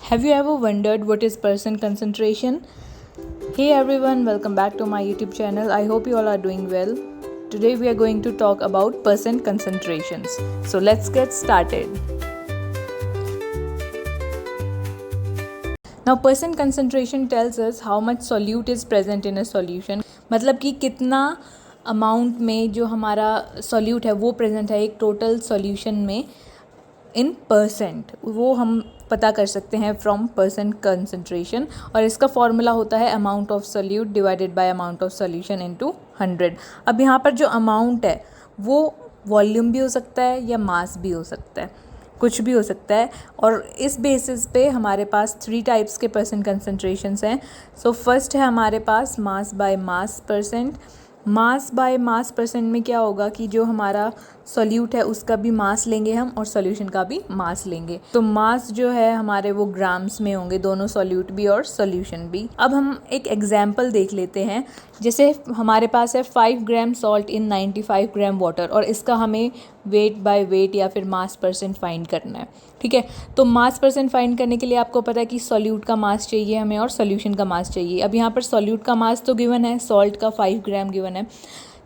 Have you ever wondered what is percent concentration? Hey everyone, welcome back to my YouTube channel. I hope you all are doing well. Today we are going to talk about percent concentrations. So let's get started. Now percent concentration tells us how much solute is present in a solution. मतलब कि कितना amount में जो हमारा solute है वो present है एक टोटल सॉल्यूशन में इन परसेंट, वो हम पता कर सकते हैं फ्रॉम परसेंट कंसंट्रेशन। और इसका फॉर्मूला होता है amount of solute divided by amount of solution into 100। अब यहाँ पर जो अमाउंट है वो वॉल्यूम भी हो सकता है या मास भी हो सकता है, कुछ भी हो सकता है। और इस बेसिस पे हमारे पास 3 टाइप्स के परसेंट कंसंट्रेशंस हैं। सो फर्स्ट है हमारे पास mass by mass percent. Mass by mass percent में क्या होगा कि जो हमारा सॉल्यूट है उसका भी मास लेंगे हम और सॉल्यूशन का भी मास लेंगे। तो मास जो है हमारे वो ग्राम्स में होंगे, दोनों सॉल्यूट भी और सॉल्यूशन भी। अब हम एक एग्जांपल देख लेते हैं। जैसे हमारे पास है 5 ग्राम सॉल्ट इन 95 ग्राम वाटर और इसका हमें वेट बाय वेट या फिर मास परसेंट फाइंड करना है। ठीक है, तो मास परसेंट फाइंड करने के लिए आपको पता है कि सॉल्यूट का मास चाहिए हमें और सॉल्यूशन का मास चाहिए। अब यहाँ पर सॉल्यूट का मास तो गिवन है, सॉल्ट का 5 ग्राम गिवन है,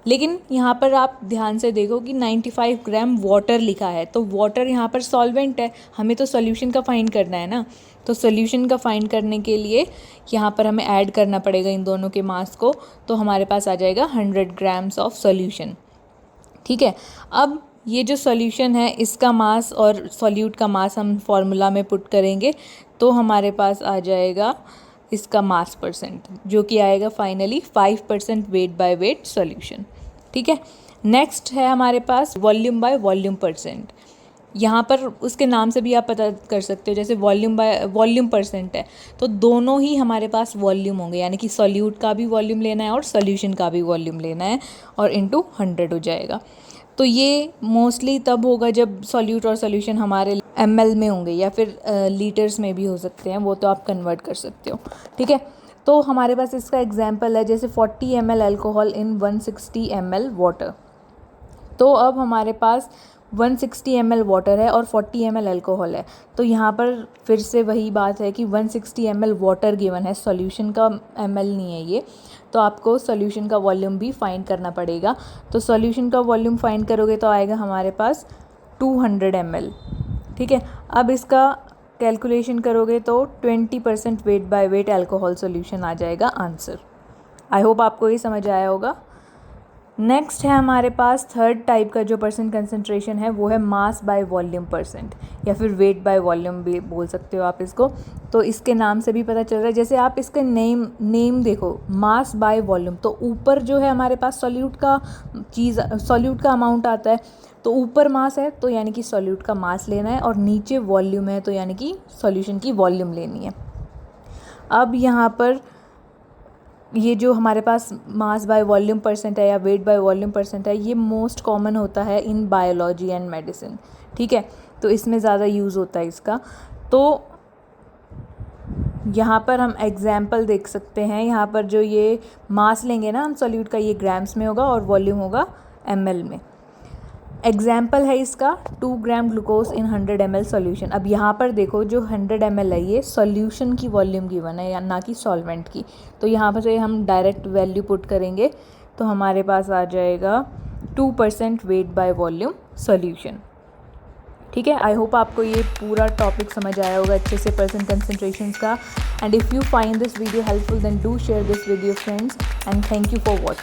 लेकिन यहाँ पर आप ध्यान से देखो कि 95 ग्राम वाटर लिखा है। तो वाटर यहाँ पर सॉल्वेंट है, हमें तो सॉल्यूशन का फाइंड करना है ना। तो सॉल्यूशन का फाइंड करने के लिए यहाँ पर हमें ऐड करना पड़ेगा इन दोनों के मास को। तो हमारे पास आ जाएगा 100 ग्राम्स ऑफ सॉल्यूशन। ठीक है, अब ये जो सॉल्यूशन है इसका मास और सॉल्यूट का मास हम फॉर्मूला में पुट करेंगे तो हमारे पास आ जाएगा इसका मास परसेंट, जो कि आएगा finally 5% wait by wait solution. ठीक है, नेक्स्ट है हमारे पास वॉल्यूम बाय वॉल्यूम परसेंट। यहाँ पर उसके नाम से भी आप पता कर सकते हो, जैसे वॉल्यूम बाय वॉल्यूम परसेंट है तो दोनों ही हमारे पास वॉल्यूम होंगे, यानी कि सॉल्यूट का भी वॉल्यूम लेना है और सॉल्यूशन का भी वॉल्यूम लेना है और इनटू 100 हो जाएगा। तो ये मोस्टली तब होगा जब सॉल्यूट और सॉल्यूशन हमारे ml में होंगे या फिर लीटर्स में भी हो सकते हैं, वो तो आप कन्वर्ट कर सकते हो। ठीक है, तो हमारे पास इसका एग्जांपल है जैसे 40 ml अल्कोहल इन 160 ml वाटर। तो अब हमारे पास 160 ml वाटर है और 40 ml अल्कोहल है। तो यहाँ पर फिर से वही बात है कि 160 ml वाटर गिवन है, सॉल्यूशन का ml नहीं है ये। तो आपको सॉल्यूशन का वॉल्यूम भी फाइंड करना पड़ेगा। तो सॉल्यूशन का वॉल्यूम फाइंड करोगे तो आएगा हमारे पास 200 ml। ठीक है, अब इसका कैलकुलेशन करोगे तो 20% weight by weight alcohol solution आ जाएगा आंसर। आई होप आपको ये समझ आया होगा। नेक्स्ट है हमारे पास थर्ड टाइप का जो परसेंट कंसंट्रेशन है वो है मास बाय वॉल्यूम परसेंट या फिर वेट बाय वॉल्यूम भी बोल सकते हो आप इसको। तो इसके नाम से भी पता चल रहा है, जैसे आप इसका नेम देखो, मास बाय वॉल्यूम। तो ऊपर जो है हमारे पास सॉल्यूट का अमाउंट आता है, तो ऊपर मास है तो यानी कि सॉल्यूट का मास लेना है और नीचे वॉल्यूम है तो यानी कि सॉल्यूशन की वॉल्यूम लेनी है। अब यहाँ पर ये जो हमारे पास मास बाय वॉल्यूम परसेंट है या वेट बाय वॉल्यूम परसेंट है, ये मोस्ट कॉमन होता है इन बायोलॉजी एंड मेडिसिन। ठीक है, तो इसमें ज़्यादा यूज़ होता है इसका। तो यहाँ पर हम एग्जाम्पल देख सकते हैं, यहाँ पर जो ये मास लेंगे ना हम सॉल्यूट का, ये ग्राम्स में होगा और वॉल्यूम होगा ml में। एग्जाम्पल है इसका 2 gram glucose in 100 ml solution. अब यहाँ पर देखो जो 100 ml है ये सॉल्यूशन की वॉल्यूम गिवन है या ना कि सॉल्वेंट की। तो यहाँ पर से हम डायरेक्ट वैल्यू पुट करेंगे तो हमारे पास आ जाएगा 2% वेट बाय वॉल्यूम सॉल्यूशन। ठीक है, आई होप आपको ये पूरा टॉपिक समझ आया होगा अच्छे से परसेंट कंसंट्रेशंस का। And if you find this video helpful then do share this video friends and thank you for watching.